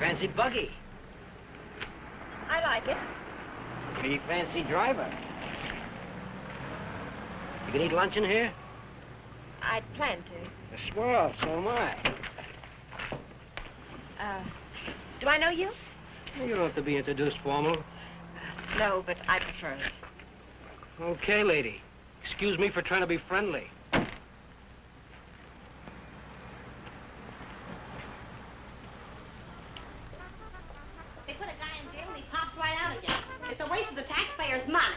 fancy buggy. I like it. Pretty fancy driver. You can eat lunch in here? I'd plan to. Swell, so am I. Do I know you? You don't have to be introduced formal. No, but I prefer it. Okay, lady. Excuse me for trying to be friendly. They put a guy in jail and he pops right out again. It's a waste of the taxpayers' money.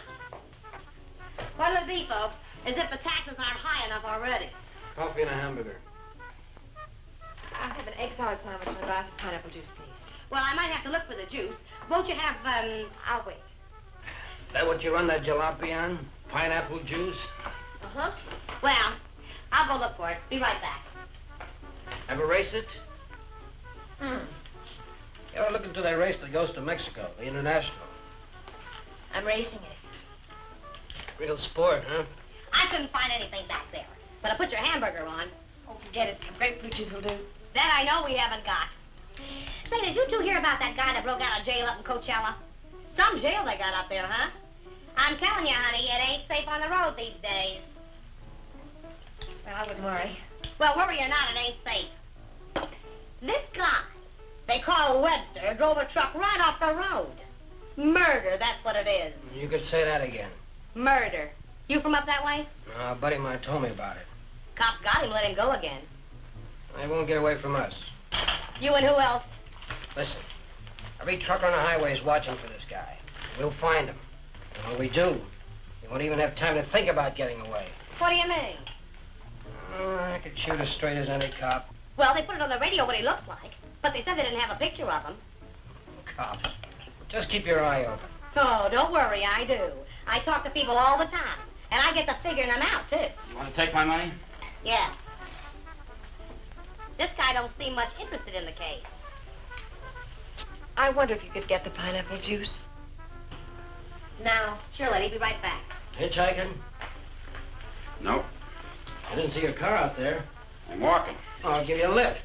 What'll it be, folks? As if the taxes aren't high enough already. Coffee and a hamburger. I'll have an egg salad sandwich and a glass of pineapple juice, please. Well, I might have to look for the juice. Won't you have, I'll wait. That what you run that jalopy on? Pineapple juice? Uh-huh. Well, I'll go look for it. Be right back. Ever race it? You ever look into that race that goes to Mexico, the International? I'm racing it. Real sport, huh? I couldn't find anything back there. But I put your hamburger on. Oh, forget it. Grapefruit juice will do. That I know we haven't got. Say, did you two hear about that guy that broke out of jail up in Coachella? Some jail they got up there, huh? I'm telling you, honey, it ain't safe on the road these days. Well, I wouldn't worry. Well, worry or not, it ain't safe. This guy, they call Webster, drove a truck right off the road. Murder, that's what it is. You could say that again. Murder. You from up that way? A buddy of mine told me about it. Cops got him, let him go again. They won't get away from us. You and who else? Listen, every trucker on the highway is watching for this guy. We'll find him. And when we do, he won't even have time to think about getting away. What do you mean? Oh, I could shoot as straight as any cop. Well, they put it on the radio what he looks like, but they said they didn't have a picture of him. Cops. Just keep your eye open. Oh, don't worry, I do. I talk to people all the time, and I get to figuring them out, too. You want to take my money? Yeah. This guy don't seem much interested in the case. I wonder if you could get the pineapple juice. Now, sure, lady, be right back. Hitchhiking? Nope. I didn't see your car out there. I'm walking. Oh, I'll give you a lift.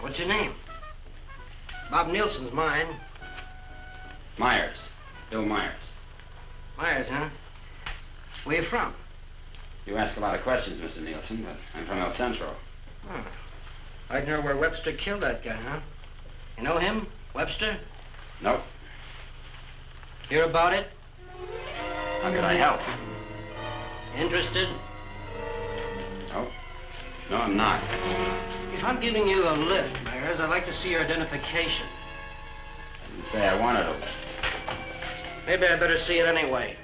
What's your name? Bob Nielsen's mine. Myers. Bill Myers. Myers, huh? Where you from? You ask a lot of questions, Mr. Nielsen, but I'm from El Centro. Oh. I'd know where Webster killed that guy, huh? You know him? Webster? Nope. Hear about it? How could I help? Interested? Nope. No, I'm not. If I'm giving you a lift, Myers, I'd like to see your identification. I didn't say I wanted a lift. Maybe I better see it anyway.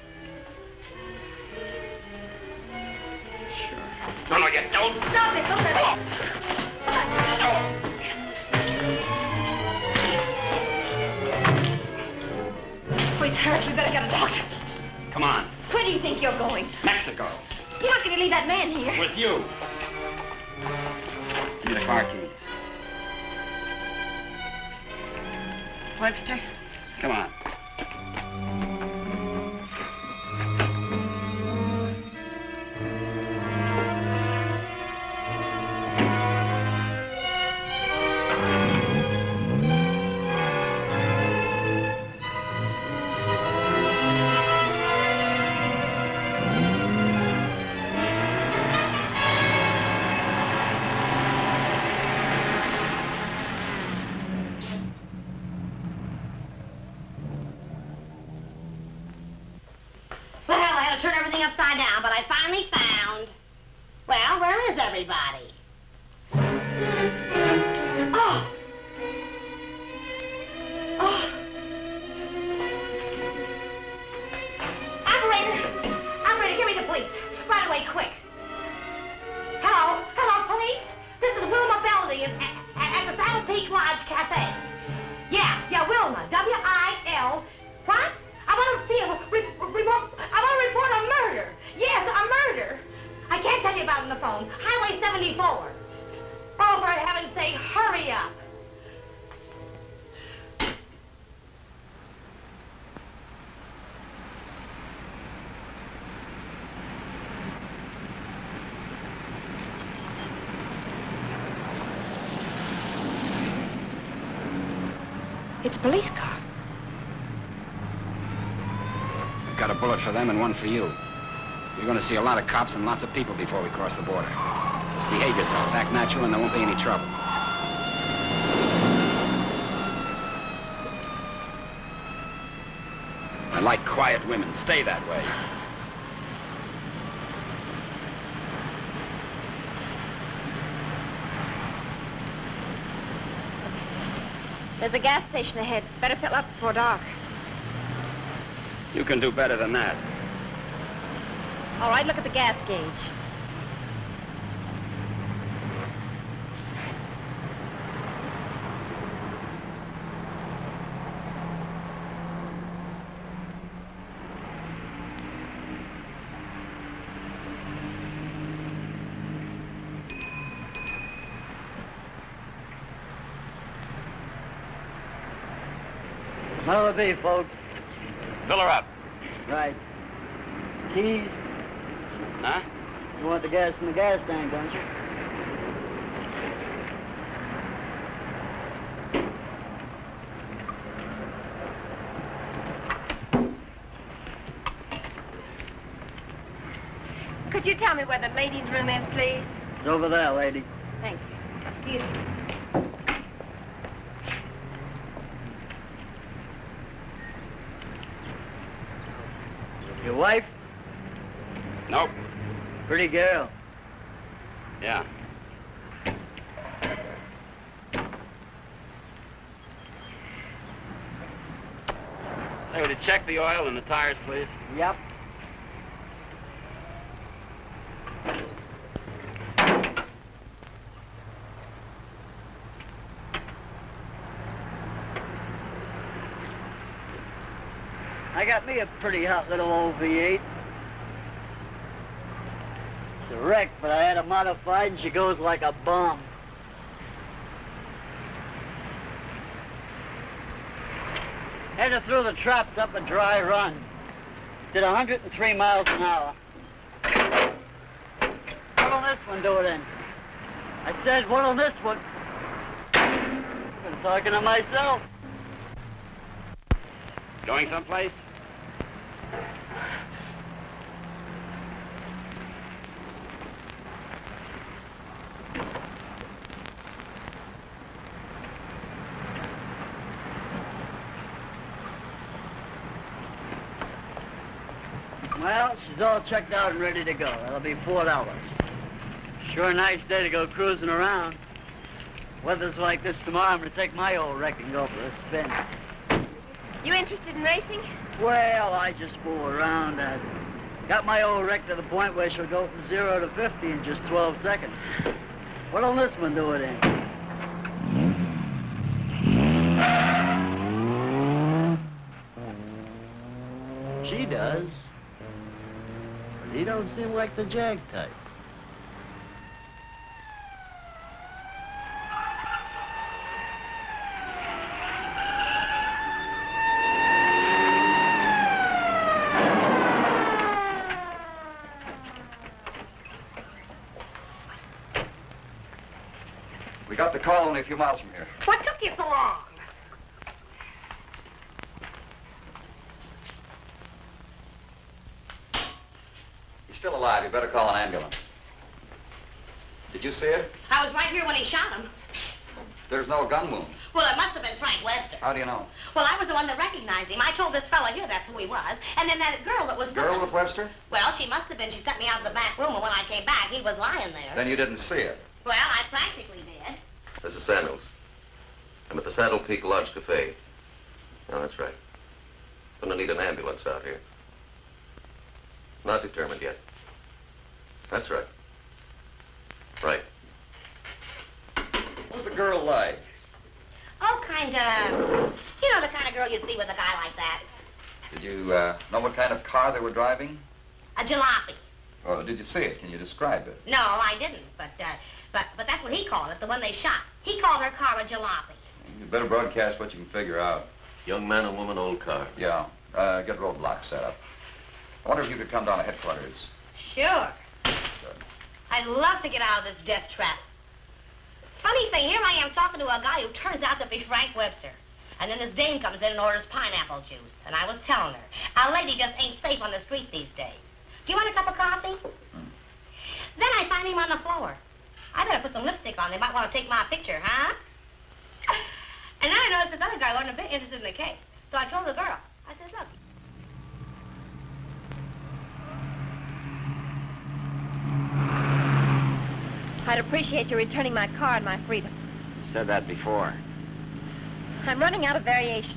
Sure. No, you don't. Stop it, don't let it. Oh, he's hurt. We better get a doctor. Come on. Where do you think you're going? Mexico. You're not going to leave that man here. With you. Give me the car keys. Webster? Come on. Well, I had to turn everything upside down, but I finally found... Well, where is everybody? Oh! Oh! Operator, give me the police. Right away, quick. Hello, police? This is Wilma Belding at the Saddle Peak Lodge Cafe. Yeah, Wilma, W-I-L... What? I want to report a murder. Yes, a murder. I can't tell you about it on the phone. Highway 74. Oh, for heaven's sake, hurry up. It's a police car. I've got a bullet for them and one for you. You're going to see a lot of cops and lots of people before we cross the border. Just behave yourself, act natural, and there won't be any trouble. I like quiet women. Stay that way. There's a gas station ahead. Better fill up before dark. You can do better than that. All right, look at the gas gauge. What'll it be, folks? Fill her up. Right. Keys? Huh? You want the gas in the gas tank, don't you? Could you tell me where the ladies' room is, please? It's over there, lady. Thank you. Excuse me. Your wife? Nope. Pretty girl. Yeah. Hey, would you check the oil and the tires, please? Yep. I got me a pretty hot little old V8. It's a wreck, but I had her modified and she goes like a bomb. Had her through the traps up a dry run. Did 103 miles an hour. What'll this one do it in? I said, what'll this one? I'm talking to myself. Going someplace? Well, she's all checked out and ready to go. That'll be $4. Sure a nice day to go cruising around. Weather's like this tomorrow, I'm gonna take my old wreck and go for a spin. You interested in racing? Well, I just fool around. I got my old wreck to the point where she'll go from 0 to 50 in just 12 seconds. What'll this one do it in? She does. But he don't seem like the jag type. We got the call only a few miles from here. What took you so long? He's still alive. You better call an ambulance. Did you see it? I was right here when he shot him. There's no gun wound. Well, it must have been Frank Webster. How do you know? Well, I was the one that recognized him. I told this fella here that's who he was. And then that girl that was... Girl with Webster? Well, she must have been. She sent me out of the back room, and when I came back, he was lying there. Then you didn't see it. Well, I practically did. This is Samuels. I'm at the Saddle Peak Lodge Cafe. Oh, that's right. Gonna need an ambulance out here. Not determined yet. That's right. Right. What's the girl like? Oh, kind of... You know, the kind of girl you'd see with a guy like that. Did you know what kind of car they were driving? A jalopy. Or did you see it? Can you describe it? No, I didn't. But that's what he called it, the one they shot. He called her car a jalopy. You better broadcast what you can figure out. Young man and woman, old car. Yeah. Get roadblocks set up. I wonder if you could come down to headquarters. Sure. Good. I'd love to get out of this death trap. Funny thing, here I am talking to a guy who turns out to be Frank Webster. And then this dame comes in and orders pineapple juice. And I was telling her, a lady just ain't safe on the street these days. Do you want a cup of coffee? Then I find him on the floor. I better put some lipstick on. They might want to take my picture, huh? And then I noticed this other guy wasn't a bit interested in the case. So I told the girl. I said, look. I'd appreciate you returning my car and my freedom. You said that before. I'm running out of variations.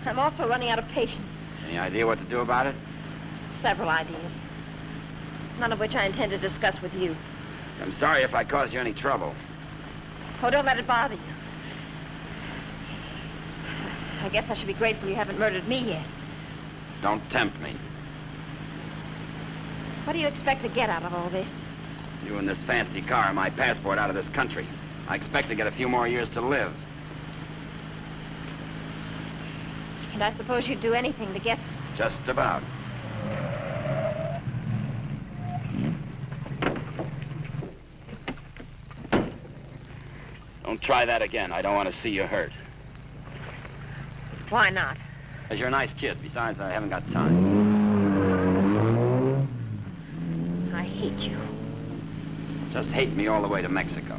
I'm also running out of patience. Any idea what to do about it? Several ideas. None of which I intend to discuss with you. I'm sorry if I caused you any trouble. Oh, don't let it bother you. I guess I should be grateful you haven't murdered me yet. Don't tempt me. What do you expect to get out of all this? You and this fancy car are my passport out of this country. I expect to get a few more years to live. And I suppose you'd do anything to get them. Just about. Don't try that again. I don't want to see you hurt. Why not? Because you're a nice kid. Besides, I haven't got time. I hate you. Just hate me all the way to Mexico.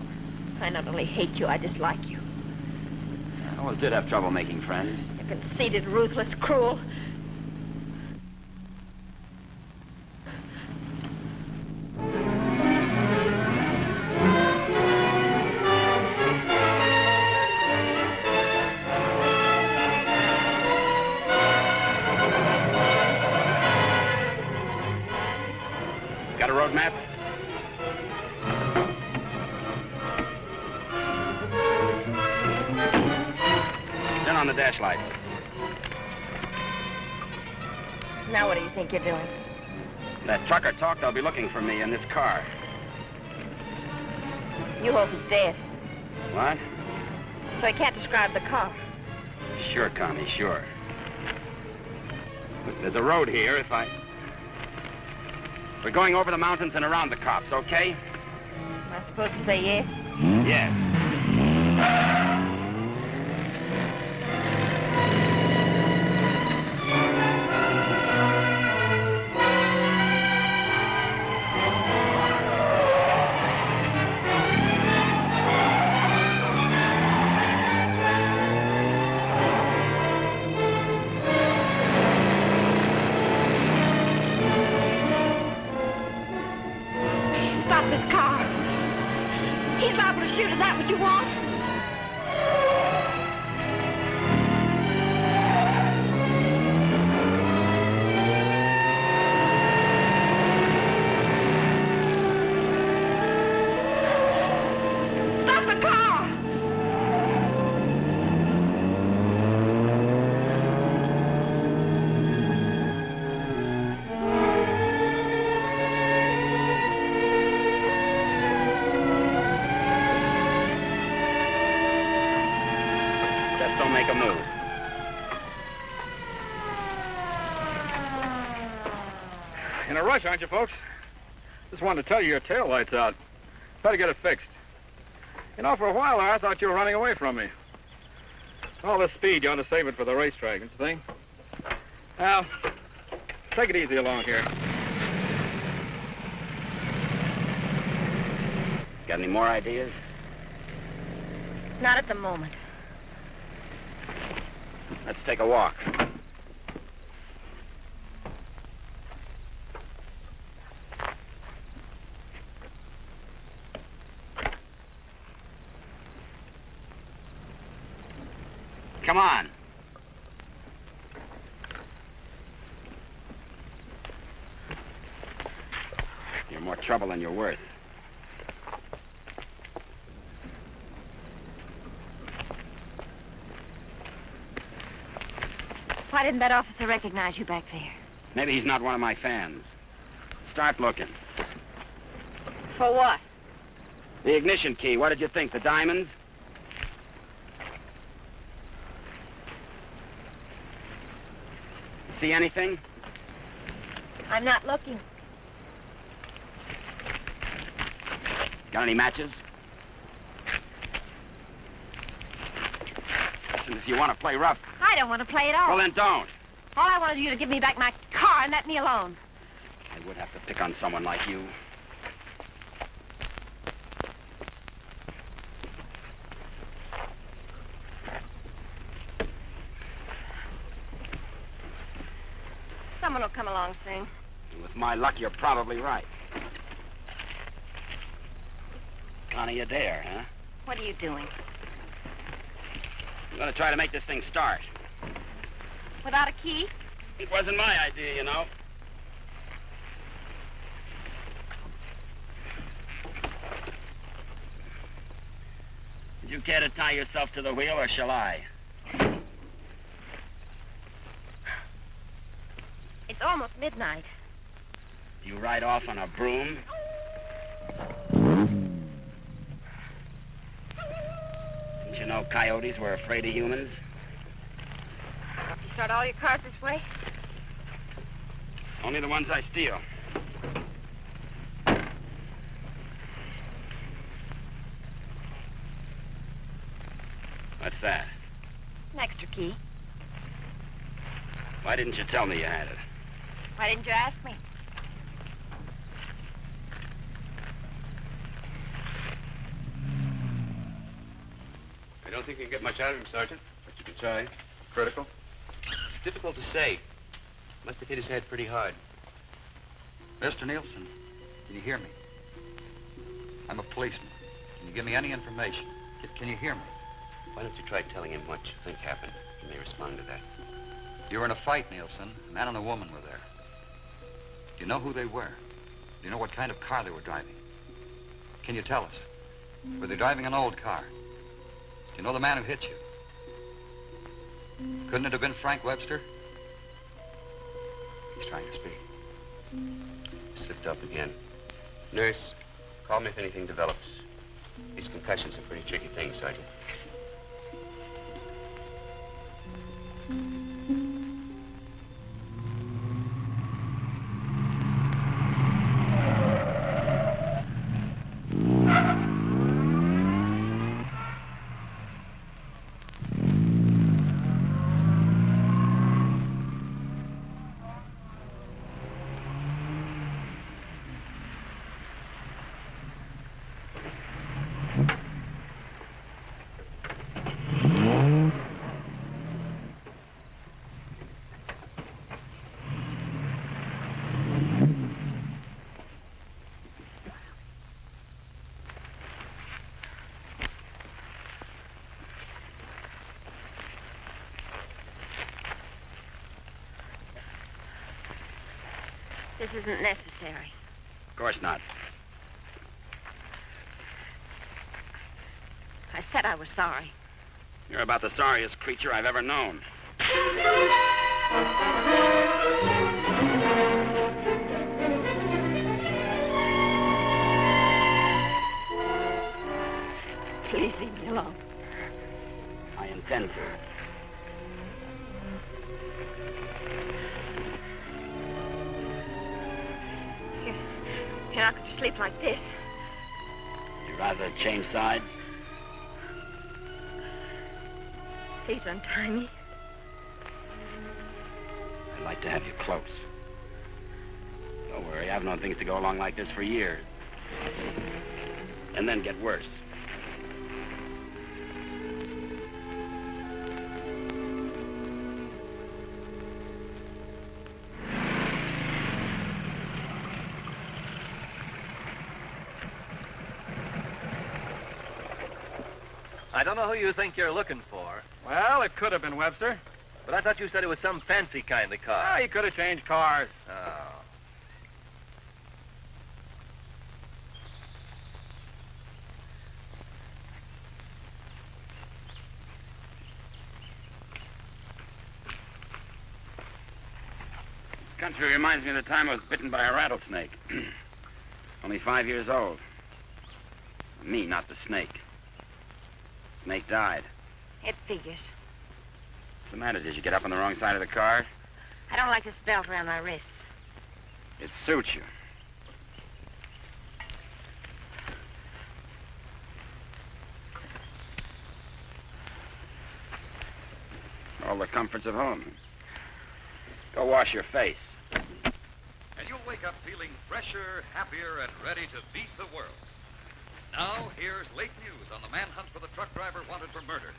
I not only hate you, I dislike you. I always did have trouble making friends. You're conceited, ruthless, cruel. Got a road map? Turn on the dash lights. Now what do you think you're doing? That trucker talked they'll be looking for me in this car. You hope he's dead. What? So he can't describe the car. Sure, Connie, sure. There's a road here We're going over the mountains and around the cops, okay? Am I supposed to say yes? Yes. Stop this car. He's liable to shoot. Is that what you want? Stop the car! Just don't make a move. In a rush, aren't you, folks? Just wanted to tell you your tail light's out. Better get it fixed. You know, for a while there, I thought you were running away from me. All this speed, you ought to save it for the racetrack, don't you think? Now, take it easy along here. Got any more ideas? Not at the moment. Let's take a walk. Come on. You're more trouble than you're worth. Why didn't that officer recognize you back there? Maybe he's not one of my fans. Start looking. For what? The ignition key, what did you think? The diamonds? See anything? I'm not looking. Got any matches? listen, if you want to play rough... I don't want to play at all. Well, then don't. All I want is you to give me back my car and let me alone. I would have to pick on someone like you. Someone will come along soon. With my luck, you're probably right. Connie, you dare, huh? What are you doing? I'm going to try to make this thing start. Without a key? It wasn't my idea, you know. Would you care to tie yourself to the wheel, or shall I? It's almost midnight. You ride off on a broom? Didn't you know coyotes were afraid of humans? You start all your cars this way? Only the ones I steal. What's that? An extra key. Why didn't you tell me you had it? Why didn't you ask me? I don't think you can get much out of him, Sergeant, but you can try. Critical? It's difficult to say. Must have hit his head pretty hard. Mr. Nielsen, can you hear me? I'm a policeman. Can you give me any information? Can you hear me? Why don't you try telling him what you think happened? He may respond to that. You were in a fight, Nielsen. A man and a woman were there. Do you know who they were? Do you know what kind of car they were driving? Can you tell us? Were they driving an old car? Do you know the man who hit you? Couldn't it have been Frank Webster? He's trying to speak. Slipped up again. Nurse, call me if anything develops. These concussions are pretty tricky things, Sergeant. This isn't necessary. Of course not. I said I was sorry. You're about the sorriest creature I've ever known. Please leave me alone. I intend to. You're not going to sleep like this. You'd rather change sides? Please untie me. I'd like to have you close. Don't worry, I've known things to go along like this for years. And then get worse. I don't know who you think you're looking for, Well, it could have been Webster. but I thought you said it was some fancy kind of car. He could have changed cars. Oh. Country reminds me of the time I was bitten by a rattlesnake. Only 5 years old. Me, not the snake. Snake died. It figures. What's the matter? Did you get up on the wrong side of the car? I don't like this belt around my wrists. It suits you. All the comforts of home. Go wash your face. And you'll wake up feeling fresher, happier, and ready to beat the world. Now, here's late news on the manhunt for the truck driver wanted for murder.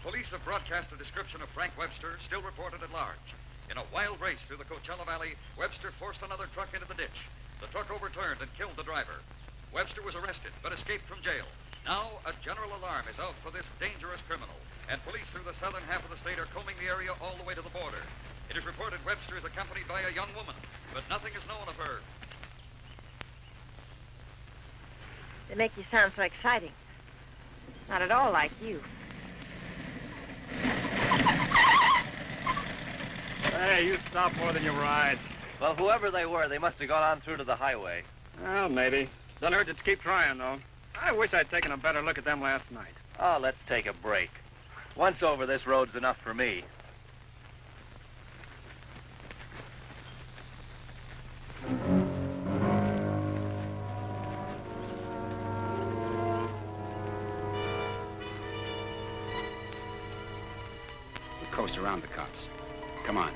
Police have broadcast a description of Frank Webster, still reported at large. In a wild race through the Coachella Valley, Webster forced another truck into the ditch. The truck overturned and killed the driver. Webster was arrested, but escaped from jail. Now, a general alarm is out for this dangerous criminal, and police through the southern half of the state are combing the area all the way to the border. It is reported Webster is accompanied by a young woman, but nothing is known of her. They make you sound so exciting. Not at all like you. Hey, you stop more than you ride. Well, whoever they were, they must have gone on through to the highway. Well, maybe. Doesn't hurt to keep trying, though. I wish I'd taken a better look at them last night. Oh, let's take a break. Once over, this road's enough for me. We'll coast around the cops. Come on.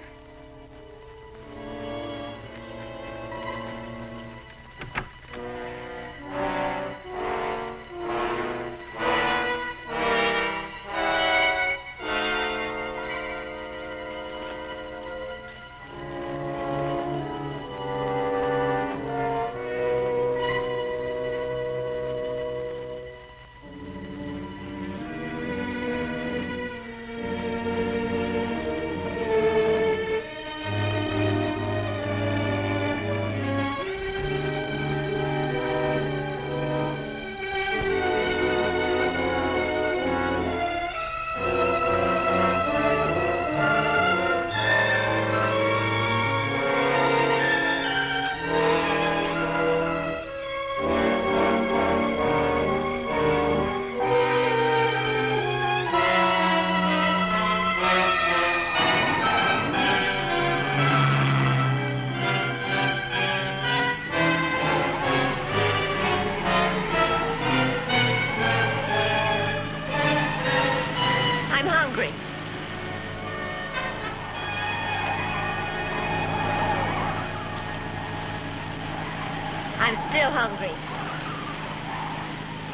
I'm still hungry.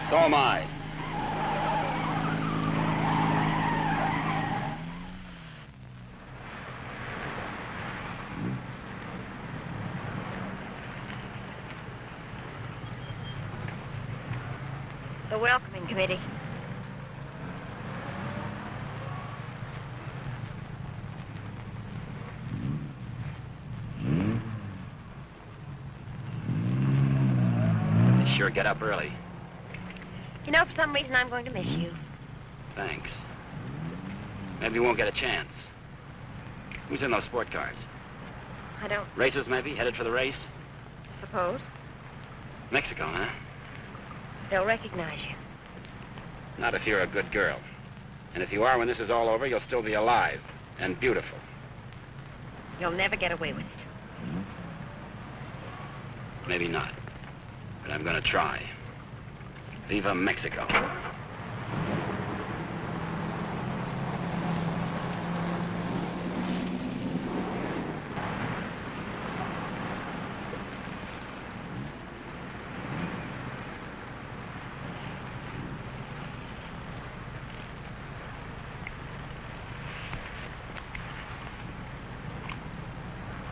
So am I. The welcoming committee. They sure get up early. You know, for some reason, I'm going to miss you. Thanks. Maybe we won't get a chance. Who's in those sport cars? I don't Racers, maybe? Headed for the race? suppose. Mexico, huh? They'll recognize you. Not if you're a good girl. And if you are, when this is all over, you'll still be alive and beautiful. You'll never get away with it. Maybe not. But I'm gonna try. Viva Mexico.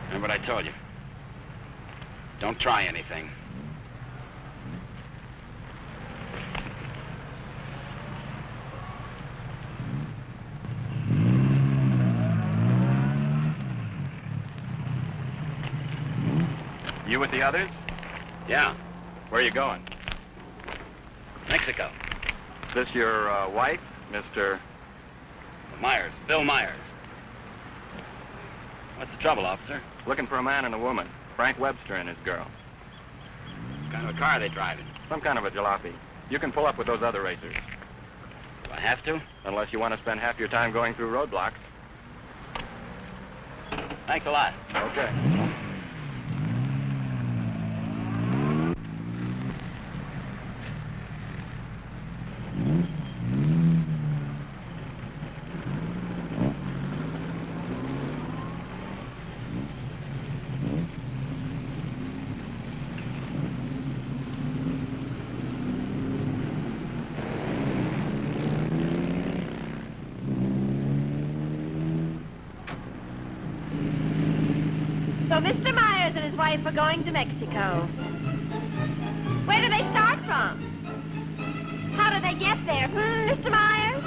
Remember what I told you? Don't try anything. You with the others? Yeah, Where are you going? Mexico. Is this your wife, Mr. Myers, Bill Myers. What's the trouble, officer? Looking for a man and a woman. Frank Webster and his girl. What kind of a car are they driving? Some kind of a jalopy. You can pull up with those other racers. Do I have to? Unless you want to spend half your time going through roadblocks. Thanks a lot. Okay. way for going to Mexico. Where do they start from? How do they get there, Mr. Myers?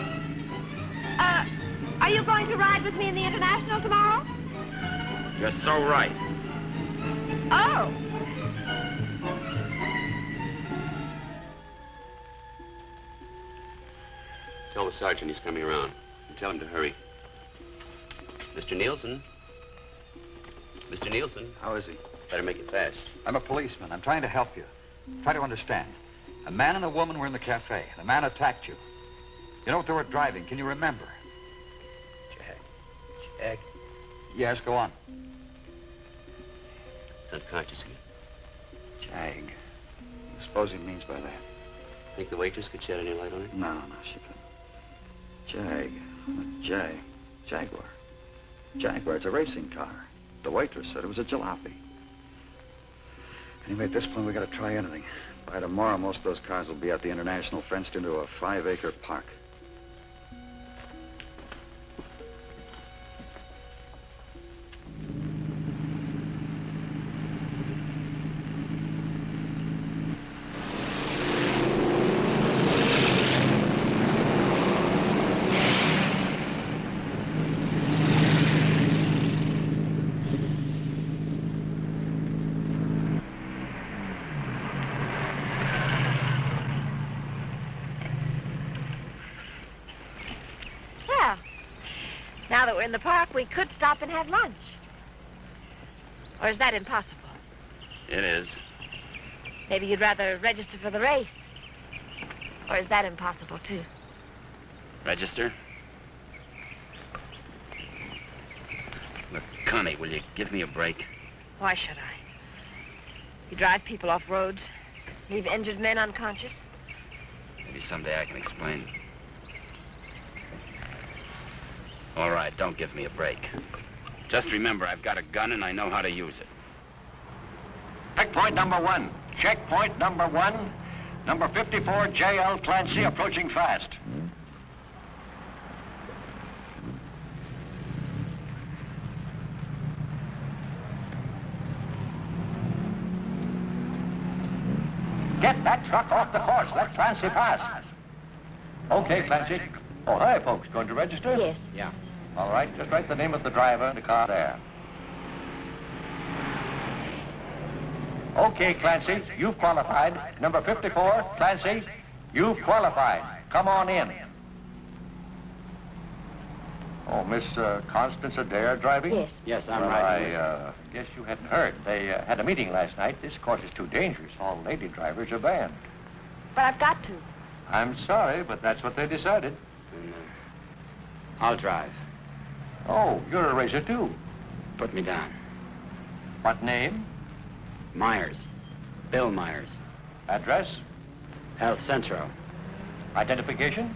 Are you going to ride with me in the International tomorrow? You're so right. Oh. Tell the sergeant he's coming around. And tell him to hurry. Mr. Nielsen? Mr. Nielsen? How is he? Better make it fast. I'm a policeman. I'm trying to help you. Try to understand. A man and a woman were in the cafe. The man attacked you. You know what they were driving? Can you remember? Jag. Yes, go on. It's unconscious again. Jag. What do you suppose he means by that? Think the waitress could shed any light on it? No, she couldn't. Jag. Jaguar. Jaguar, it's a racing car. The waitress said it was a jalopy. Anyway, at this point, we gotta try anything. By tomorrow, most of those cars will be at the International, fenced into a 5-acre park. Now that we're in the park, we could stop and have lunch. Or is that impossible? It is. Maybe you'd rather register for the race. Or is that impossible, too? Register? Look, Connie, will you give me a break? Why should I? You drive people off roads, leave injured men unconscious. Maybe someday I can explain. All right, don't give me a break. Just remember, I've got a gun and I know how to use it. Checkpoint number 1. Checkpoint number 1. Number 54, J.L. Clancy, approaching fast. Get that truck off the course. Let Clancy pass. Okay, Clancy. Oh, hi, folks. Going to register? Yes. Yeah. All right, just write the name of the driver and the car there. Okay, Clancy, you've qualified. Number 54, Clancy, you've qualified. Come on in. Oh, Miss Constance Adair driving? Yes. Yes, I'm Well, riding. I guess you hadn't heard. They had a meeting last night. This course is too dangerous. All lady drivers are banned. But I've got to. I'm sorry, but that's what they decided. I'll drive. Oh, you're a racer, too. Put me down. What name? Myers. Bill Myers. Address? El Centro. Identification?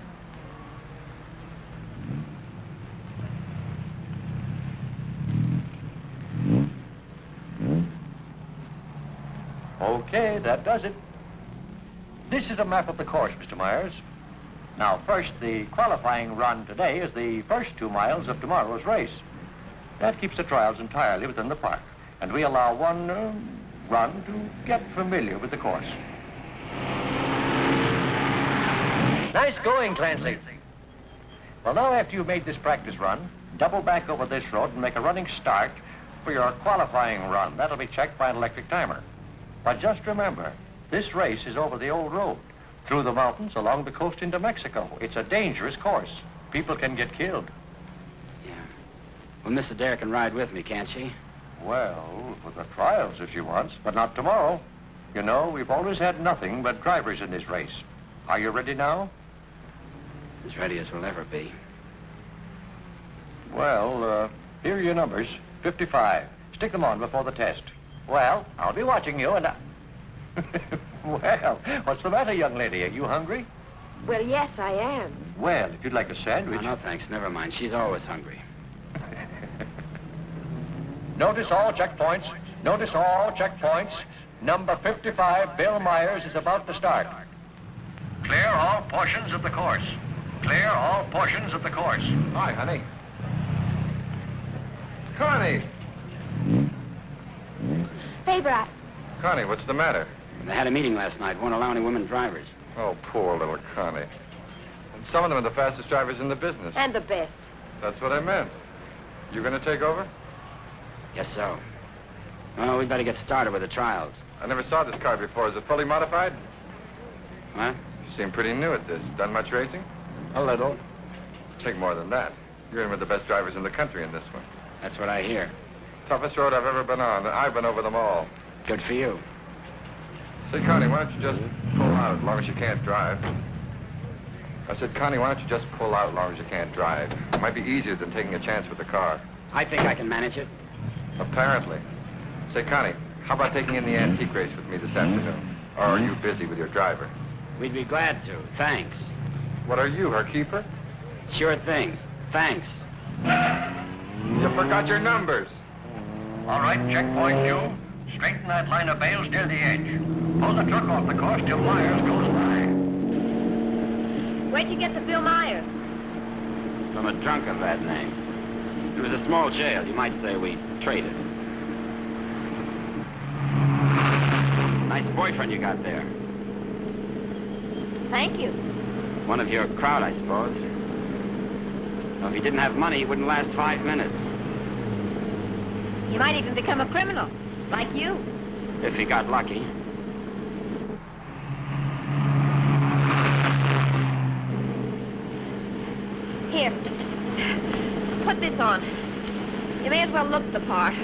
Okay, that does it. This is a map of the course, Mr. Myers. Now, first, the qualifying run today is the first 2 miles of tomorrow's race. That keeps the trials entirely within the park, and we allow one run to get familiar with the course. Nice going, Clancy. Well, now, after you've made this practice run, double back over this road and make a running start for your qualifying run. That'll be checked by an electric timer. But just remember, this race is over the old road, through the mountains, along the coast into Mexico. It's a dangerous course. People can get killed. Yeah. Well, Miss Adair can ride with me, can't she? Well, for the trials if she wants, but not tomorrow. You know, we've always had nothing but drivers in this race. Are you ready now? As ready as we'll ever be. Well, here are your numbers. 55. Stick them on before the test. Well, I'll be watching you and Well, what's the matter, young lady? Are you hungry? Well, yes, I am. Well, if you'd like a sandwich... No, thanks. Never mind. She's always hungry. Notice all checkpoints. Notice all checkpoints. Number 55, Bill Myers, is about to start. Clear all portions of the course. Clear all portions of the course. Hi, honey. Connie! favor, Connie, what's the matter? They had a meeting last night. Won't allow any women drivers. Oh, poor little Connie. And some of them are the fastest drivers in the business. And the best. That's what I meant. You gonna take over? Guess so. Well, we'd better get started with the trials. I never saw this car before. Is it fully modified? What? You seem pretty new at this. Done much racing? A little. Take more than that. You're in with the best drivers in the country in this one. That's what I hear. Toughest road I've ever been on. I've been over them all. Good for you. Say, Connie, why don't you just pull out as long as you can't drive? I said, Connie, why don't you just pull out as long as you can't drive? It might be easier than taking a chance with the car. I think I can manage it. Apparently. Say, Connie, how about taking in the antique race with me this afternoon? Or are you busy with your driver? We'd be glad to. Thanks. What are you, her keeper? Sure thing. Thanks. You forgot your numbers. All right, checkpoint Q. Straighten that line of bales near the edge. Pull the truck off the course till Myers goes by. Where'd you get the Bill Myers? From a drunk of that name. It was a small jail. You might say we traded. Nice boyfriend you got there. Thank you. One of your crowd, I suppose. Well, if he didn't have money, he wouldn't last 5 minutes. He might even become a criminal, like you. If he got lucky. Here. Put this on. You may as well look the part.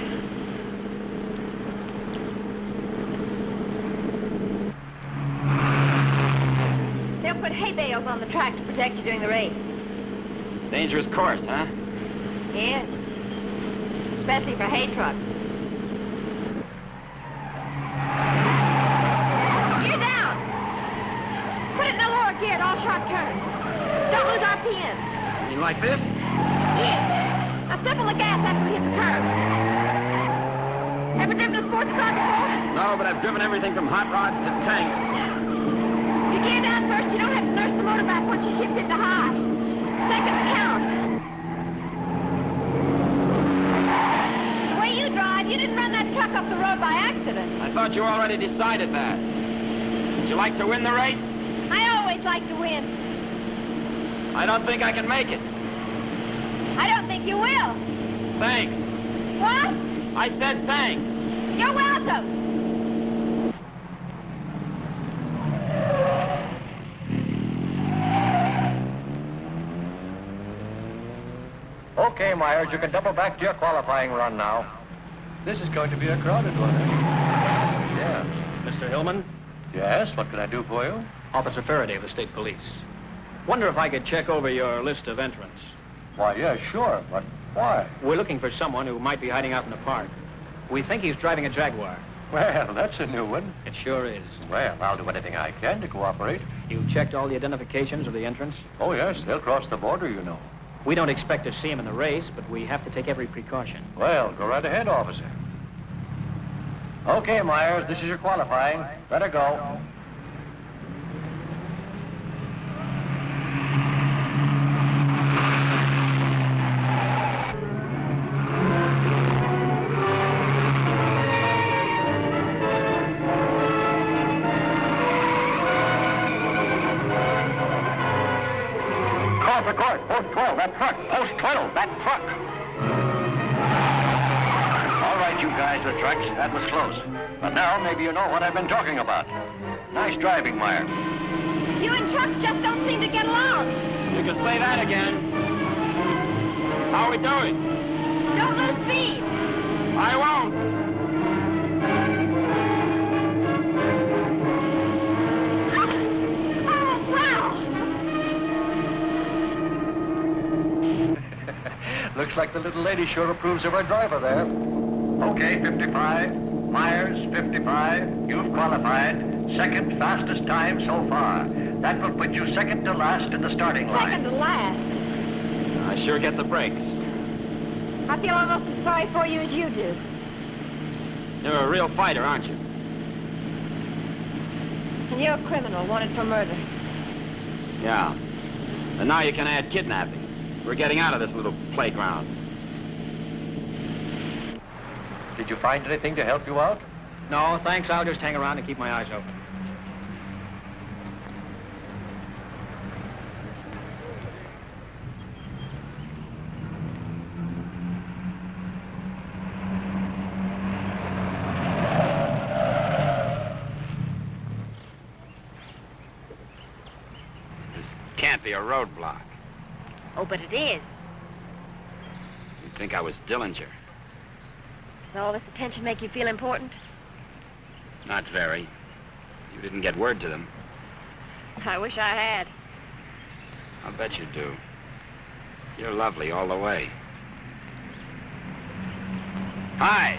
They'll put hay bales on the track to protect you during the race. Dangerous course, huh? Yes. Especially for hay trucks. Gear down! Put it in the lower gear at all sharp turns. Don't lose RPMs. You mean like this? Yes. Now step on the gas after we hit the curve. Ever driven a sports car before? No, but I've driven everything from hot rods to tanks. If you gear down first, you don't have to nurse the motor back once you shift into high. Seconds count. The way you drive, you didn't run that truck up the road by accident. I thought you already decided that. Would you like to win the race? I always like to win. I don't think I can make it. I don't think you will. Thanks. What? I said thanks. You're welcome. Okay, Myers, you can double back to your qualifying run now. This is going to be a crowded one, eh? Yeah. Mr. Hillman? Yes, what can I do for you? Officer Faraday of the State Police. Wonder if I could check over your list of entrants. Why, yeah, sure, but why? We're looking for someone who might be hiding out in the park. We think he's driving a Jaguar. Well, that's a new one. It sure is. Well, I'll do anything I can to cooperate. You checked all the identifications of the entrants? Oh, yes, they'll cross the border, you know. We don't expect to see him in the race, but we have to take every precaution. Well, go right ahead, officer. Okay, Myers, this is your qualifying. Better go. Post 12, that truck. Post 12, that truck. All right, you guys with trucks, that was close. But now maybe you know what I've been talking about. Nice driving, Meyer. You and trucks just don't seem to get along. You can say that again. How are we doing? Don't lose speed. I won't. Looks like the little lady sure approves of our driver there. Okay, 55. Myers, 55. You've qualified. Second fastest time so far. That will put you second to last in the starting line. Second to last? I sure get the breaks. I feel almost as sorry for you as you do. You're a real fighter, aren't you? And you're a criminal wanted for murder. Yeah. And now you can add kidnapping. We're getting out of this little playground. Did you find anything to help you out? No, thanks. I'll just hang around and keep my eyes open. Can't be a roadblock. Oh, but it is. You'd think I was Dillinger. Does all this attention make you feel important? Not very. You didn't get word to them. I wish I had. I'll bet you do. You're lovely all the way. Hi.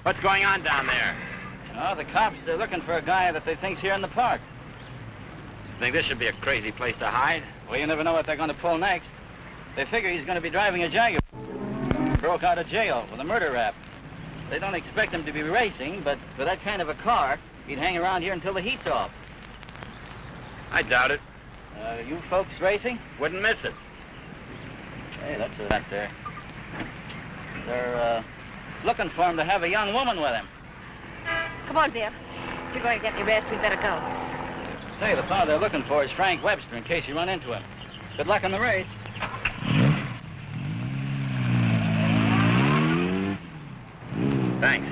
What's going on down there? Oh, the cops, they're looking for a guy that they think's here in the park. Think this should be a crazy place to hide? Well, you never know what they're going to pull next. They figure he's going to be driving a Jaguar. Broke out of jail with a murder rap. They don't expect him to be racing, but for that kind of a car, he'd hang around here until the heat's off. I doubt it. You folks racing? Wouldn't miss it. Hey, that's a that there. They're looking for him to have a young woman with him. Come on, Bill. If you're going to get any rest, we'd better go. Say, the fellow they're looking for is Frank Webster, in case you run into him. Good luck in the race. Thanks.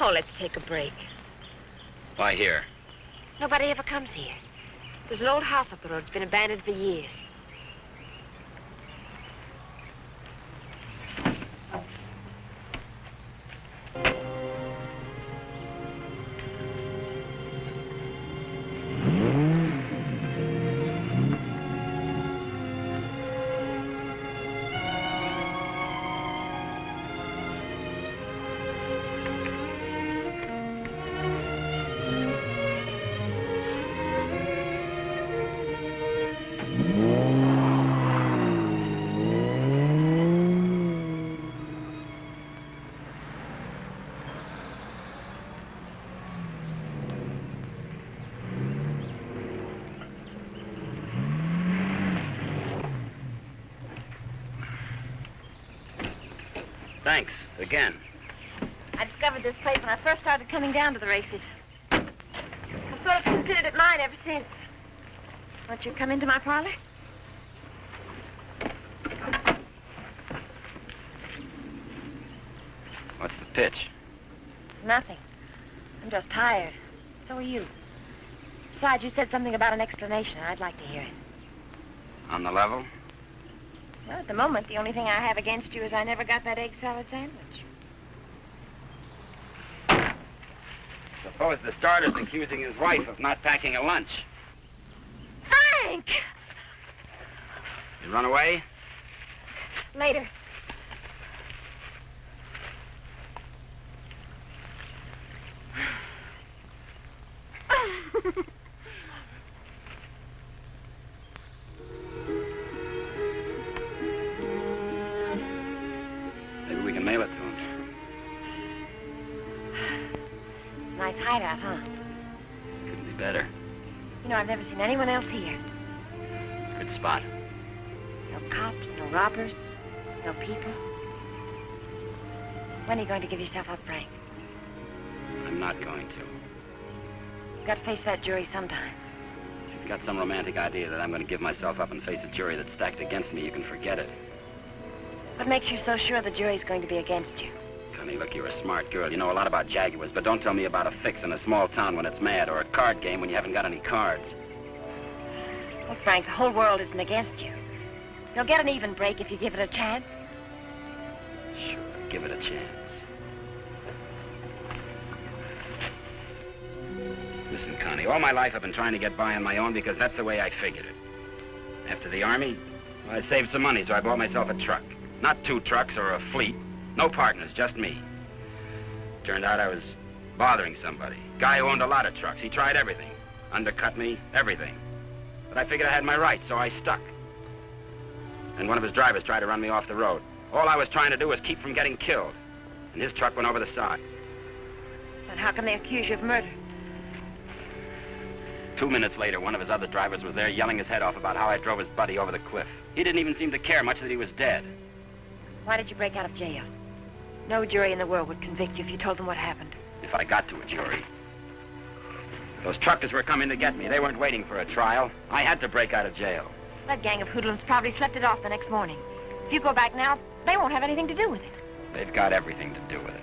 Oh, let's take a break. Why here? Nobody ever comes here. There's an old house up the road. It's been abandoned for years. Thanks, again. I discovered this place when I first started coming down to the races. I've sort of considered it mine ever since. Won't you come into my parlor? What's the pitch? Nothing. I'm just tired. So are you. Besides, you said something about an explanation, and I'd like to hear it. On the level? Well, at the moment, the only thing I have against you is I never got that egg salad sandwich. Suppose the starter's accusing his wife of not packing a lunch. Frank! You run away? Later. Maybe we can mail it to him. It's a nice hideout, huh? Couldn't be better. You know, I've never seen anyone else here. Good spot. No cops, no robbers, no people. When are you going to give yourself up, Frank? I'm not going to. You've got to face that jury sometime. If you've got some romantic idea that I'm going to give myself up and face a jury that's stacked against me, you can forget it. What makes you so sure the jury's going to be against you? Connie, look, you're a smart girl. You know a lot about Jaguars, but don't tell me about a fix in a small town when it's mad, or a card game when you haven't got any cards. Look, Frank, the whole world isn't against you. You'll get an even break if you give it a chance. Sure, give it a chance. Listen, Connie, all my life I've been trying to get by on my own because that's the way I figured it. After the Army, well, I saved some money, so I bought myself a truck. Not 2 trucks or a fleet. No partners, just me. Turned out I was bothering somebody. Guy who owned a lot of trucks. He tried everything. Undercut me, everything. But I figured I had my rights, so I stuck. and one of his drivers tried to run me off the road. All I was trying to do was keep from getting killed, and his truck went over the side. And how can they accuse you of murder? 2 minutes later, one of his other drivers was there yelling his head off about how I drove his buddy over the cliff. He didn't even seem to care much that he was dead. Why did you break out of jail? No jury in the world would convict you if you told them what happened. If I got to a jury. Those truckers were coming to get me. They weren't waiting for a trial. I had to break out of jail. That gang of hoodlums probably slept it off the next morning. If you go back now, they won't have anything to do with it. They've got everything to do with it.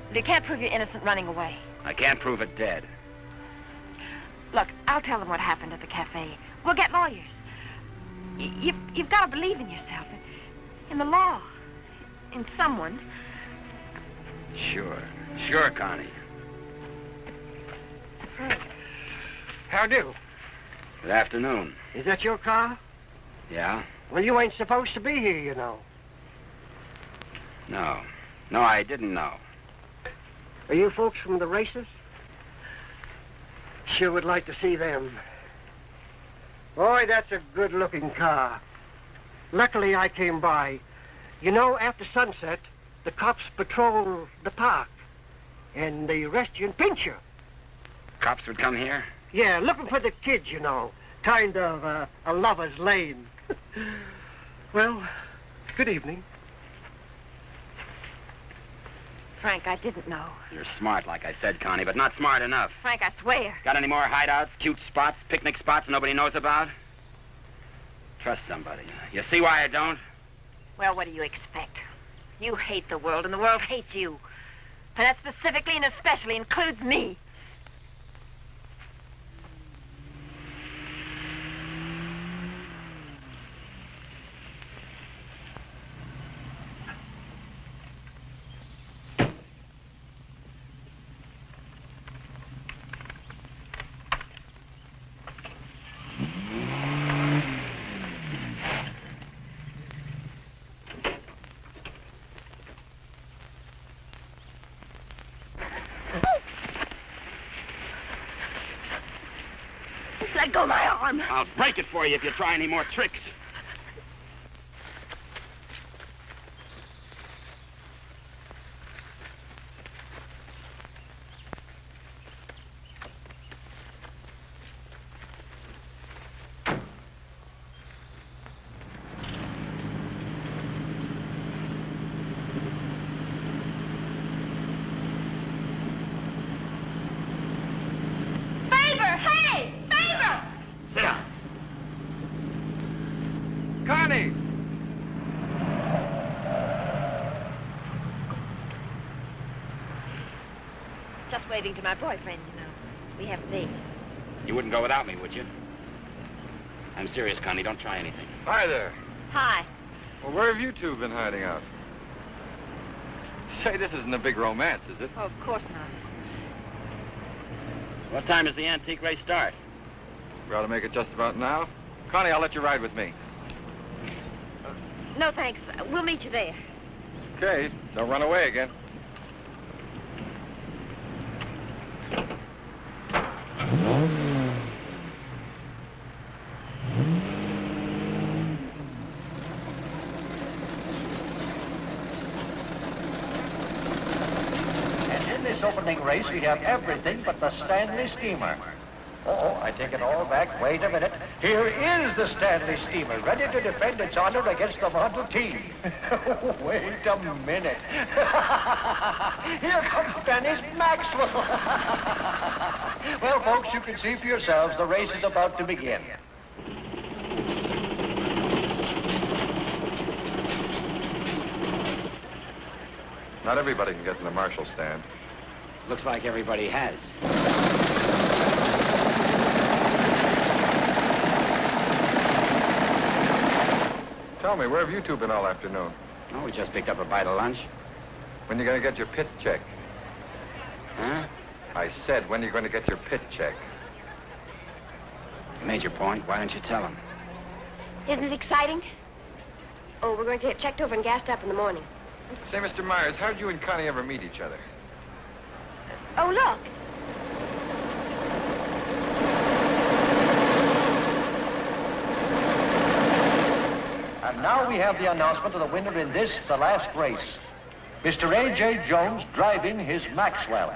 But you can't prove you're innocent running away. I can't prove it dead. Look, I'll tell them what happened at the cafe. We'll get lawyers. You've got to believe in yourself, in the law, in someone. Sure, Connie. How do? Good afternoon. Is that your car? Yeah? Well, you ain't supposed to be here, you know. No, I didn't know. Are you folks from the races? Sure would like to see them. Boy, that's a good-looking car. Luckily, I came by. You know, after sunset, the cops patrol the park, and they arrest you and pinch you. Cops would come here? Yeah, looking for the kids, you know. Kind of a lover's lane. Well, good evening. Frank, I didn't know. You're smart, like I said, Connie, but not smart enough. Frank, I swear. Got any more hideouts, cute spots, picnic spots nobody knows about? Trust somebody. You see why I don't? Well, what do you expect? You hate the world, and the world hates you. And that specifically and especially includes me. Let go of my arm. I'll break it for you if you try any more tricks. Connie! Just waving to my boyfriend, you know. We have a date. You wouldn't go without me, would you? I'm serious, Connie. Don't try anything. Hi there. Hi. Well, where have you two been hiding out? Say, this isn't a big romance, is it? Oh, of course not. What time does the antique race start? We ought to make it just about now. Connie, I'll let you ride with me. No, thanks. We'll meet you there. Okay, don't run away again. And in this opening race, we have everything but the Stanley Steamer. Oh, I take it all back. Wait a minute. Here is the Stanley Steamer, ready to defend its honor against the Model T. Wait a minute. Here comes Dennis Maxwell. Well, folks, you can see for yourselves the race is about to begin. Not everybody can get in the marshal stand. Looks like everybody has. Tell me, where have you two been all afternoon? Oh, we just picked up a bite of lunch. When you going to get your pit check? Huh? I said, when are you going to get your pit check? You made your point. Why don't you tell him? Isn't it exciting? Oh, we're going to get checked over and gassed up in the morning. Say, Mr. Myers, how did you and Connie ever meet each other? Oh, look. And now we have the announcement of the winner in this, the last race. Mr. A.J. Jones driving his Maxwell.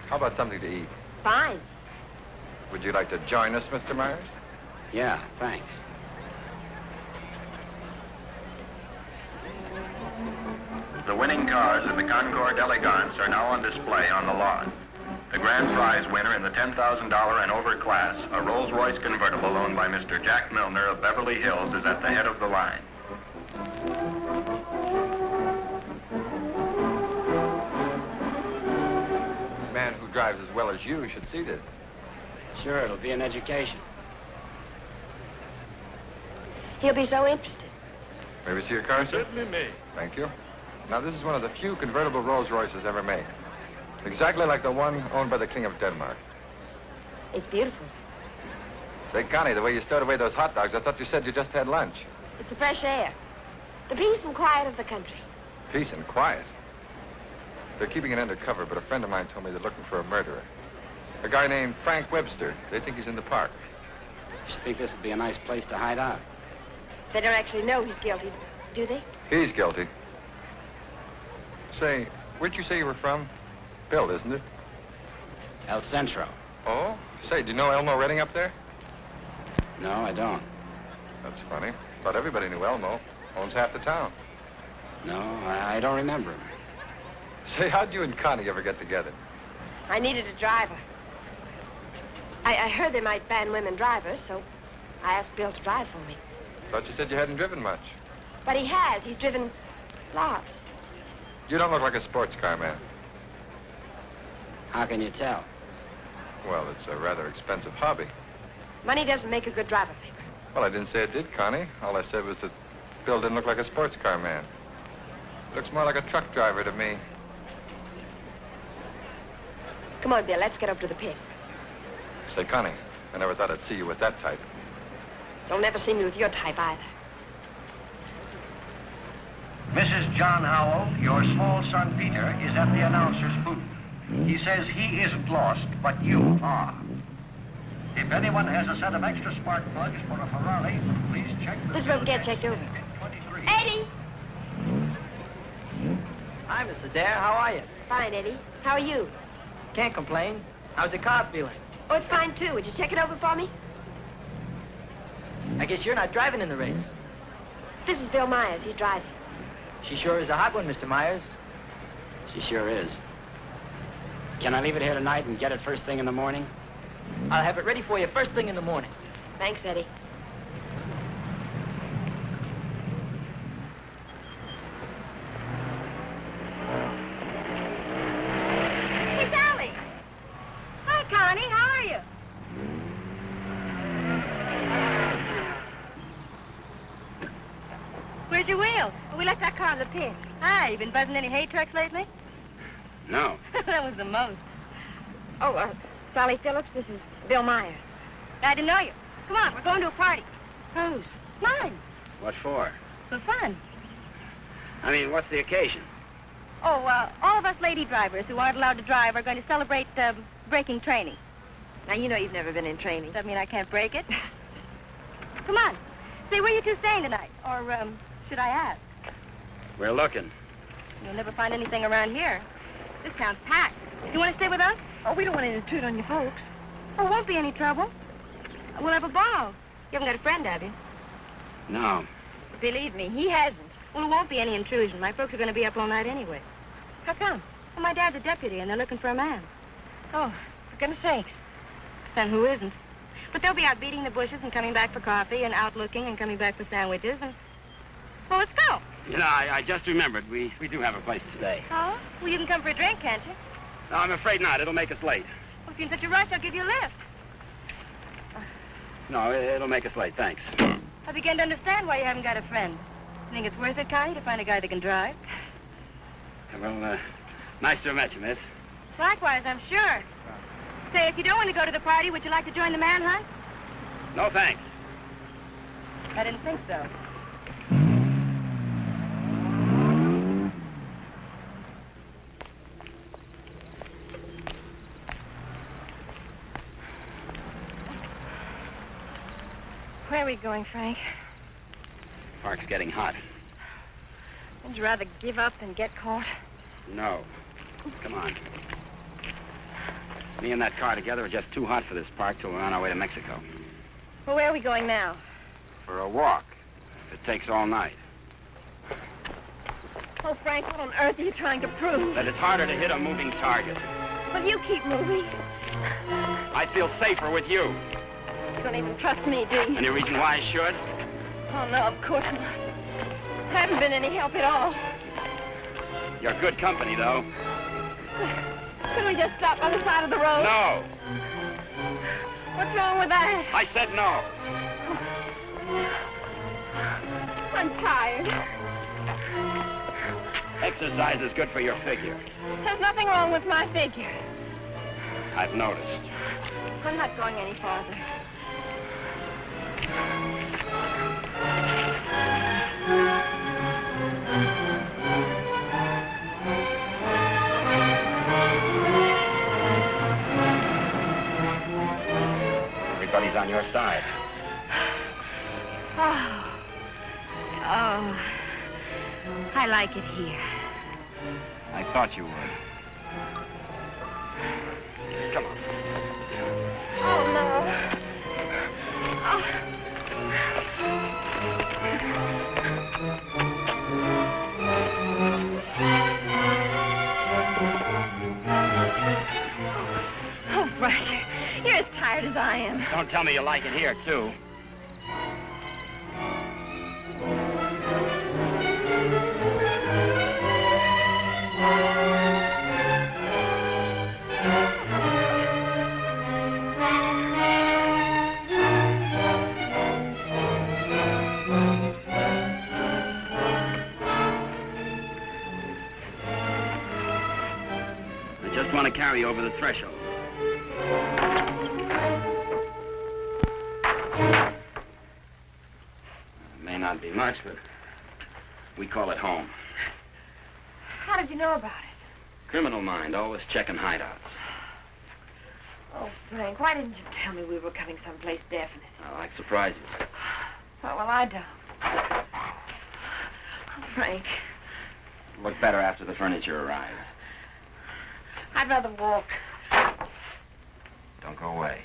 How about something to eat? Fine. Would you like to join us, Mr. Myers? Yeah, thanks. The winning cars in the Concours d'Elegance are now on display on the lawn. The grand prize winner in the $10,000 and over class, a Rolls-Royce convertible owned by Mr. Jack Milner of Beverly Hills, is at the head of the line. A man who drives as well as you should see this. Sure, it'll be an education. He'll be so interested. May we see your car, sir? Certainly may. Thank you. Now, this is one of the few convertible Rolls-Royces ever made. Exactly like the one owned by the King of Denmark. It's beautiful. Say, Connie, the way you stowed away those hot dogs, I thought you said you just had lunch. It's the fresh air. The peace and quiet of the country. Peace and quiet. They're keeping it undercover, but a friend of mine told me they're looking for a murderer. A guy named Frank Webster. They think he's in the park. Just think this would be a nice place to hide out. They don't actually know he's guilty, do they? He's guilty. Say, where'd you say you were from? Bill, isn't it? El Centro. Oh? Say, do you know Elmo Redding up there? No, I don't. That's funny. Thought everybody knew Elmo. Owns half the town. No, I don't remember him. Say, how'd you and Connie ever get together? I needed a driver. I heard they might ban women drivers, so I asked Bill to drive for me. Thought you said you hadn't driven much. But he has. He's driven lots. You don't look like a sports car man. How can you tell? Well, it's a rather expensive hobby. Money doesn't make a good driver, Figure. Well, I didn't say it did, Connie. All I said was that Bill didn't look like a sports car man. Looks more like a truck driver to me. Come on, Bill, let's get up to the pit. Say, Connie, I never thought I'd see you with that type. You'll never see me with your type either. Mrs. John Howell, your small son Peter is at the announcer's booth. He says he isn't lost, but you are. If anyone has a set of extra spark plugs for a Ferrari, please check the... This won't get checked over. Eddie! Hi, Miss Adair. How are you? Fine, Eddie. How are you? Can't complain. How's the car feeling? Oh, it's fine, too. Would you check it over for me? I guess you're not driving in the race. This is Bill Myers. He's driving. She sure is a hot one, Mr. Myers. She sure is. Can I leave it here tonight and get it first thing in the morning? I'll have it ready for you first thing in the morning. Thanks, Eddie. Hey, Sally. Hi, Connie. How are you? Where's your wheel? Well, we left that car in the pit. Hi, you been buzzing any hay trucks lately? No. That was the most. Oh, Sally Phillips, this is Bill Myers. I didn't know you. Come on, we're going to a party. Whose? Mine. What for? For fun. I mean, what's the occasion? Oh, all of us lady drivers who aren't allowed to drive are going to celebrate breaking training. Now, you know you've never been in training. Does that mean I can't break it? Come on. Say, where you two staying tonight? Or, should I ask? We're looking. You'll never find anything around here. This town's packed. You want to stay with us? Oh, we don't want to intrude on you folks. Oh, won't be any trouble. We'll have a ball. You haven't got a friend, have you? No. Believe me, he hasn't. Well, it won't be any intrusion. My folks are going to be up all night anyway. How come? Well, my dad's a deputy, and they're looking for a man. Oh, for goodness sakes. Then who isn't? But they'll be out beating the bushes and coming back for coffee and out looking and coming back for sandwiches and... Well, let's go. You know, I just remembered. We do have a place to stay. Oh? Well, you can come for a drink, can't you? No, I'm afraid not. It'll make us late. Well, if you're in such a rush, I'll give you a lift. No, it'll make us late. Thanks. I begin to understand why you haven't got a friend. You think it's worth it, Connie, to find a guy that can drive? Well, nice to have met you, miss. Likewise, I'm sure. Say, if you don't want to go to the party, would you like to join the manhunt? No, thanks. I didn't think so. Where are we going, Frank? Park's getting hot. Would you rather give up than get caught? No. Come on. Me and that car together are just too hot for this park till we're on our way to Mexico. Well, where are we going now? For a walk. If it takes all night. Oh, Frank, what on earth are you trying to prove? That it's harder to hit a moving target. Well, you keep moving. I feel safer with you. You don't even trust me, do you? Any reason why I should? Oh, no, of course not. I haven't been any help at all. You're good company, though. Couldn't we just stop by the side of the road? No. What's wrong with that? I said no. I'm tired. Exercise is good for your figure. There's nothing wrong with my figure. I've noticed. I'm not going any farther. Everybody's on your side. Oh, I like it here. I thought you would. Come on. Oh, no. Oh, Frank, you're as tired as I am. Don't tell me you like it here, too. I just want to carry over the threshold. May not be much, but we call it home. How did you know about it? Criminal mind, always checking hideouts. Oh, Frank, why didn't you tell me we were coming someplace definite? I like surprises. Oh, well, I don't. Oh, Frank, Look better after the furniture arrives. I'd rather walk. Don't go away.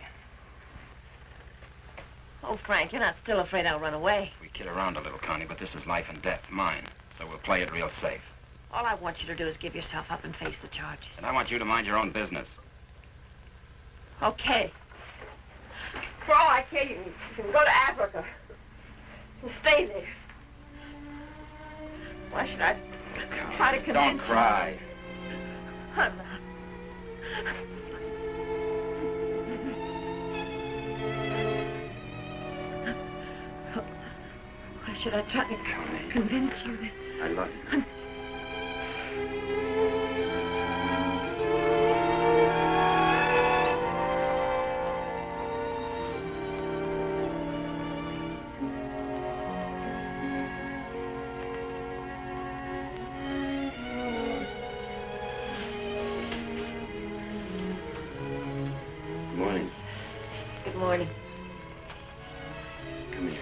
Oh, Frank, you're not still afraid I'll run away. We kid around a little, Connie, but this is life and death, mine. So we'll play it real safe. All I want you to do is give yourself up and face the charges. And I want you to mind your own business. Okay. For all I care, you can go to Africa and stay there. Why should I try to convince Don't cry. you? I'm not. Why should I try to convince you that... I love you. Good morning. Good morning. Come here.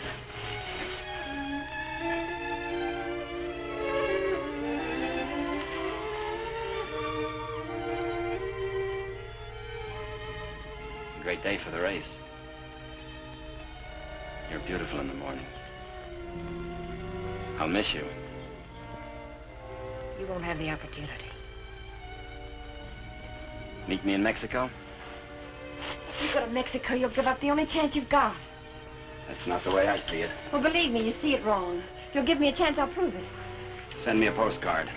Great day for the race. You're beautiful in the morning. I'll miss you. You won't have the opportunity. Meet me in Mexico? If you go to Mexico, you'll give up the only chance you've got. That's not the way I see it. Well, believe me, you see it wrong. If you'll give me a chance, I'll prove it. Send me a postcard.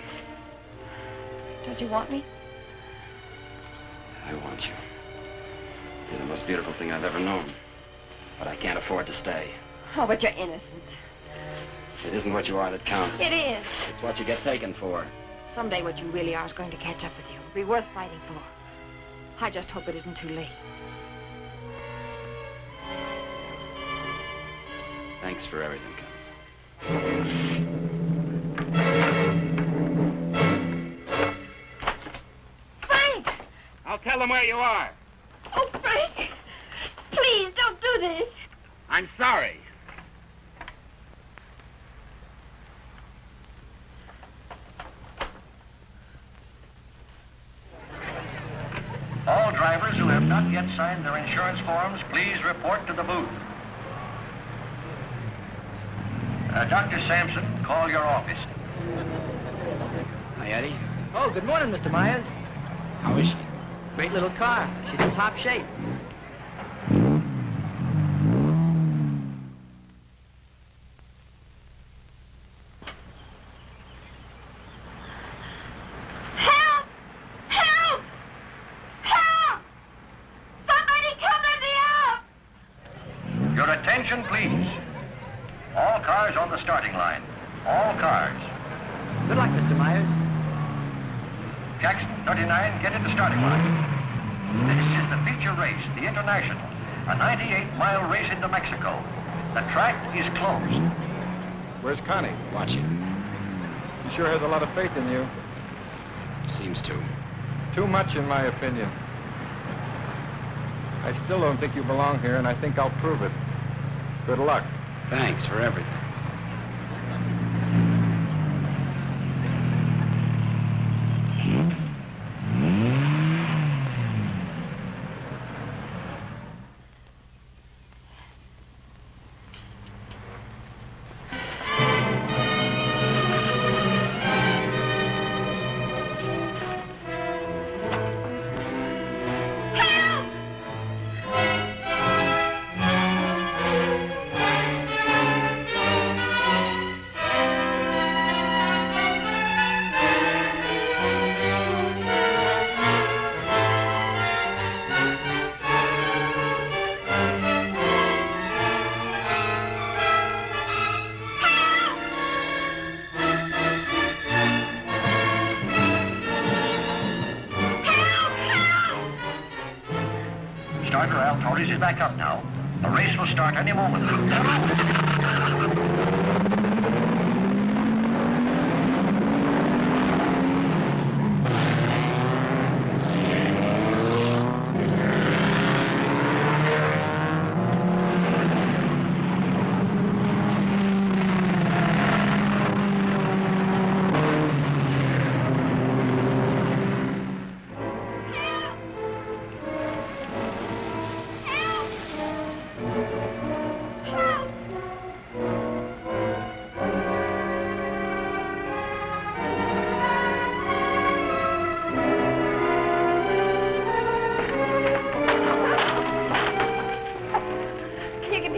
Don't you want me? I want you. You're the most beautiful thing I've ever known. But I can't afford to stay. Oh, but you're innocent. It isn't what you are that counts. It is. It's what you get taken for. Someday what you really are is going to catch up with you. It'll be worth fighting for. I just hope it isn't too late. Thanks for everything. Frank! I'll tell them where you are. Oh, Frank! Please, don't do this. I'm sorry. drivers who have not yet signed their insurance forms, please report to the booth. Dr. Sampson, call your office. Hi, Eddie. Oh, good morning, Mr. Myers. How is she? Great little car. She's in top shape. Help! Help! Help! Somebody come let me out! Your attention, please. All cars on the starting line. All cars. Good luck, Mr. Myers. Jackson, 39, get in the starting line. This is the feature race, the International, a 98-mile race into Mexico. The track is closed. Where's Connie? Watching. She sure has a lot of faith in you. Seems to. Too much, in my opinion. I still don't think you belong here, and I think I'll prove it. Good luck. Thanks for everything. Starter Al Torres is back up now. The race will start any moment.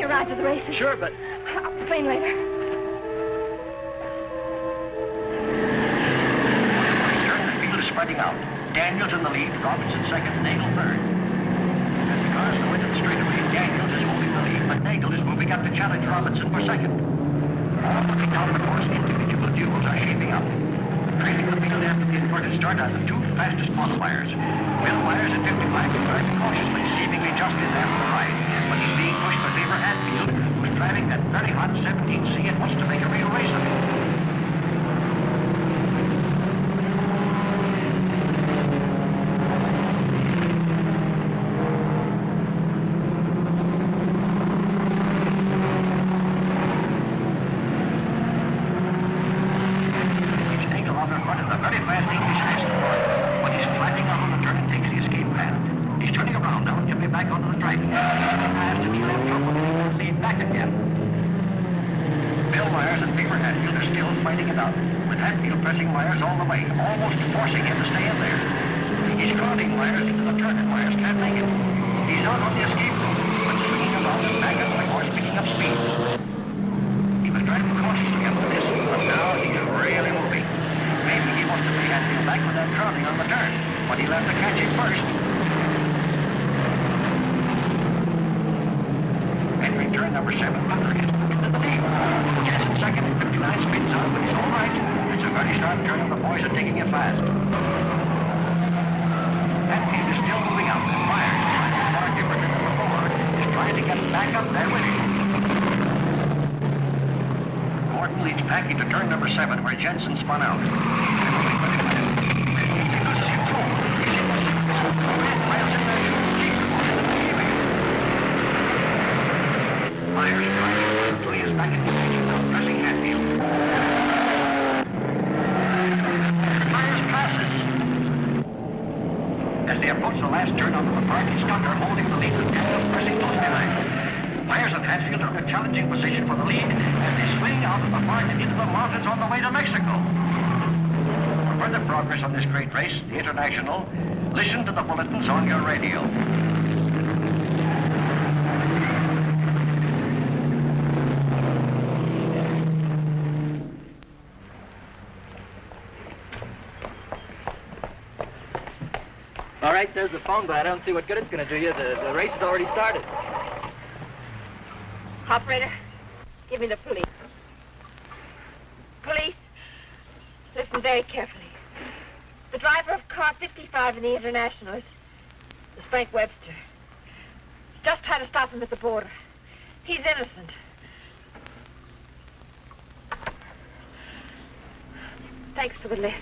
Ride to the races? Sure, but... I'll complain later. The field is spreading out. Daniels in the lead, Robinson second, Nagel third. As the cars go into the straightaway, Daniels is holding the lead, but Nagel is moving up to challenge Robinson for second. All looking down the course, individual duels are shaping up. Trailing the field after the inverted start are the two fastest qualifiers. Bill Myers at 55 is driving cautiously, seemingly just in after the ride, but he's being pushed by Beaver Hatfield, who's driving that very hot 17C and wants to make a real race of it. Jensen spun out. Myers driving until he is back in position now, pressing Hatfield. Myers passes. As they approach approach the last turn onto the park, his stunner holding the lead and Kendall pressing close behind. Myers and Hatfield are in a challenging position for the lead as they swing out of the park and into the mountains on the way to Mexico. For further progress on this great race, the International, listen to the bulletins on your radio. All right, there's the phone, but I don't see what good it's going to do you. The race has already started. Operator, give me the police. Police, listen very carefully. The driver of car 55 in the International is Frank Webster. Just tried to stop him at the border. He's innocent. Thanks for the lift.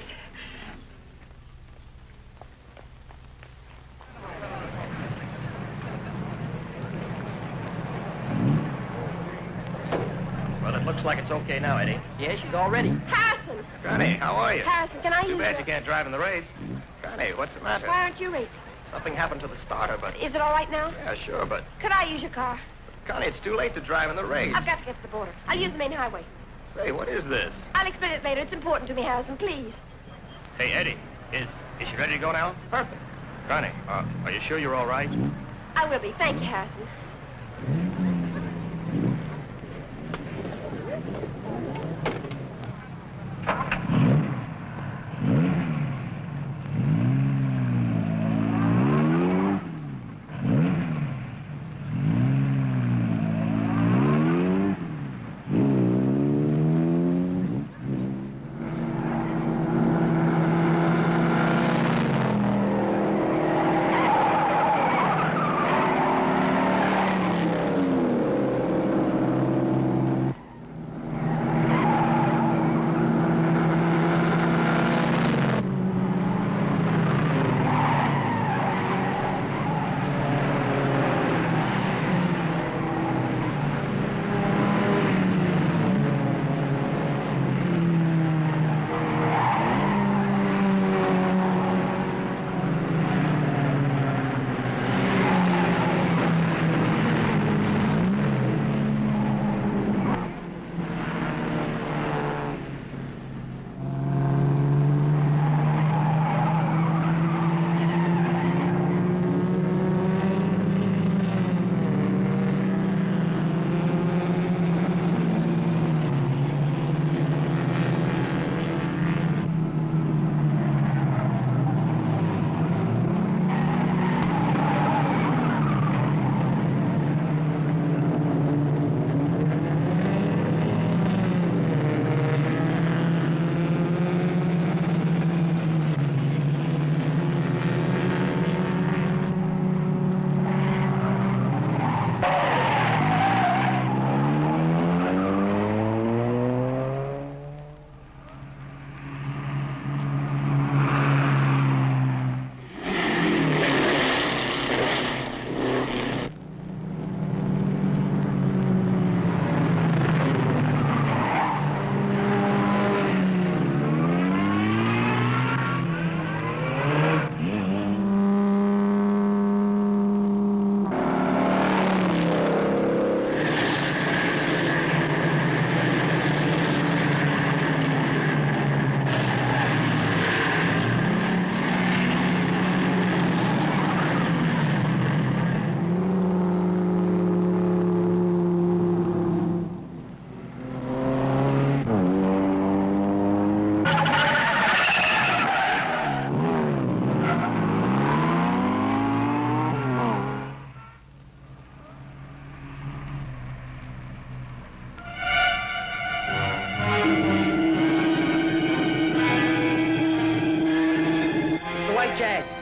Well, it looks like it's okay now, Eddie. Yeah, she's all ready. Harrison! Connie, how are you? Harrison, can I use Too bad your- you can't drive in the race. Connie, what's the matter? Why aren't you racing? Something happened to the starter, but... Is it all right now? Yeah, sure, but... Could I use your car? Connie, it's too late to drive in the race. I've got to get to the border. I'll use the main highway. Say, what is this? I'll explain it later. It's important to me, Harrison. Please. Hey, Eddie, is she ready to go now? Perfect. Connie, are you sure you're all right? I will be. Thank you, Harrison.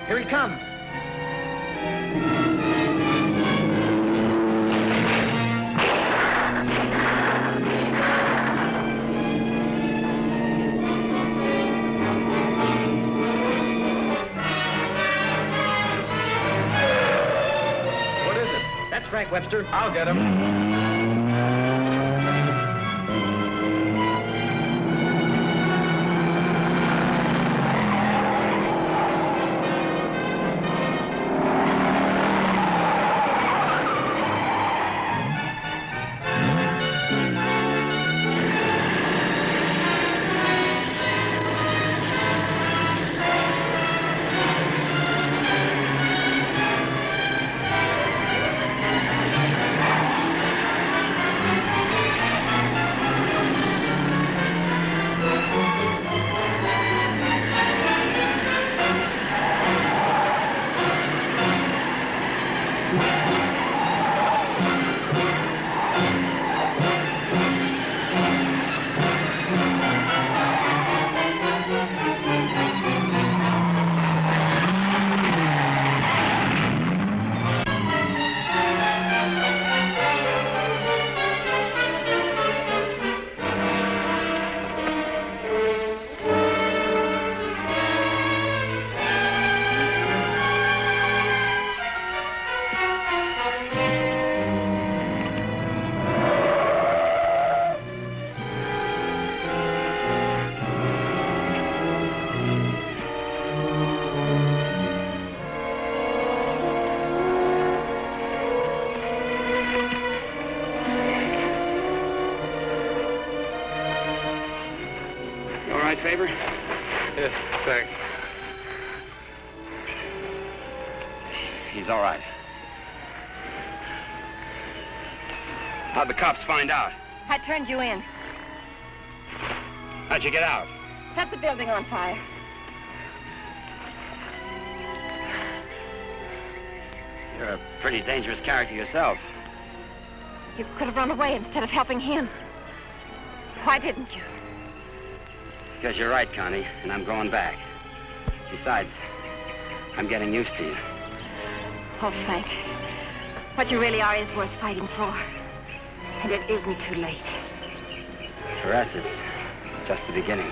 Here he comes. What is it? That's Frank Webster. I'll get him. right, Faber? Yes, thanks. He's all right. How'd the cops find out? I turned you in. How'd you get out? Set the building on fire. You're a pretty dangerous character yourself. You could have run away instead of helping him. Why didn't you? Because you're right, Connie, and I'm going back. Besides, I'm getting used to you. Oh, Frank, what you really are is worth fighting for. And it isn't too late. For us, it's just the beginning.